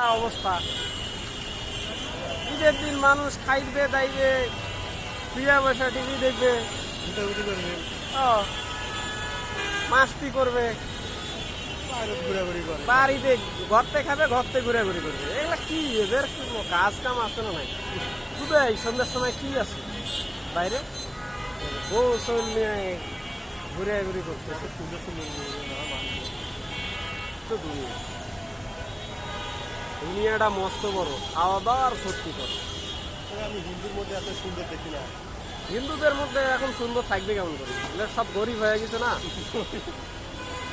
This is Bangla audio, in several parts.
অবস্থা। ঈদের দিন মানুষ খাইবে দাইবে, প্রিয়া বসে টিভি দেখবে, মাস্তি করবে, বাড়িতে ঘরতে খাবে, ঘরতে ঘুরাঘুরি করবে। এগুলা কি এদের কাজ কাম আছে না নাই? শুধু এই সন্ধ্যার সময় কি আছে বাইরে বউ চল নিয়ে ঘুরাঘুরি করতেছে। দুনিয়াটা মস্ত বড়, খাওয়া দাওয়া আর সত্যি করে। আমি হিন্দুর মধ্যে এত সুন্দর দেখি না। হিন্দুদের মধ্যে এখন সুন্দর থাকবে কেমন করে? এগুলো সব গরিব হয়ে গেছে না।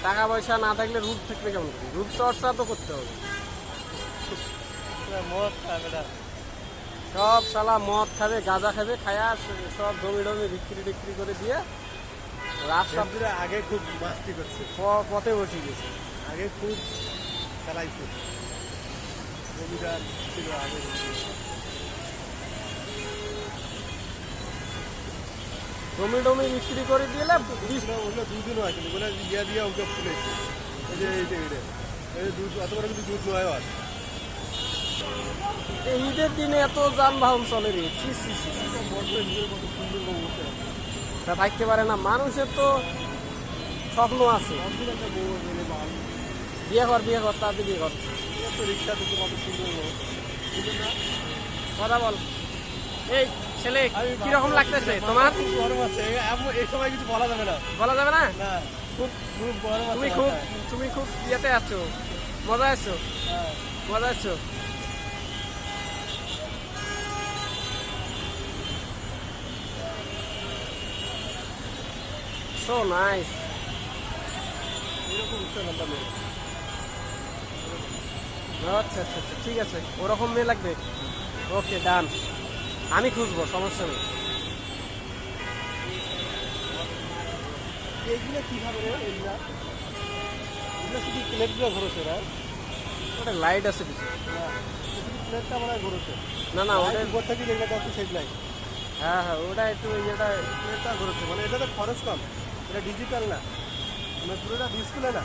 টাকা পয়সা না থাকলে রূপ থাকবে কেমন করে? রূপ চর্চা তো করতে হবে। মদ খাবে না, সব শালা মদ খাবে, গাঁজা খাবে, খায়া সব জমি টমি বিক্রি করে দিয়ে রাস্তা আগে খুব মাস্তি করছে, পথে বসে গেছে। আগে খুব চালাইছে, জমিদার ছিল আগে। জমি টমি বিক্রি করে দিলে ওগুলো দুধও নয়, কিন্তু ওগুলো ইয়া দিয়ে ওকে ফুলেছে। এই যে এই দুধ অত বড় কিন্তু দুধ নয়। আর এই ঈদের দিনে এত যানবাহন চলে রে, তা থাকতে পারে না। মানুষের তো স্বপ্ন আছে, বিয়ে কর তাদের বিয়ে কর। রিক্সা থেকে কত সুন্দর কথা বল। এই ছেলে কিরকম লাগতেছে তোমার? গরম আছে এই সময়, কিছু বলা যাবে না। বলা যাবে না? খুব খুব গরম আছে। তুমি খুব ইয়েতে আছো, মজা আছো, মজা আছো। So nice. আচ্ছা আচ্ছা আচ্ছা, ঠিক আছে, ওরকম মেয়ে লাগবে। ওকে ডান, আমি খুঁজবো, সমস্যা নেই। এইগুলো কিভাবে রে? এগুলো শুধু প্লেটগুলো ঘুরেছে না? ওটা লাইট আছে কিছু? প্লেটটা মনে হয় ঘুরেছে। না ওটা উপর থেকে যেগুলো আছে সেই লাইট। হ্যাঁ ওটা একটু ইয়েটা প্লেটটা ঘুরেছে, মানে এটা তো খরচ কম, এটা ডিজিটাল না, মানে পুরোটা ডিসপ্লে না।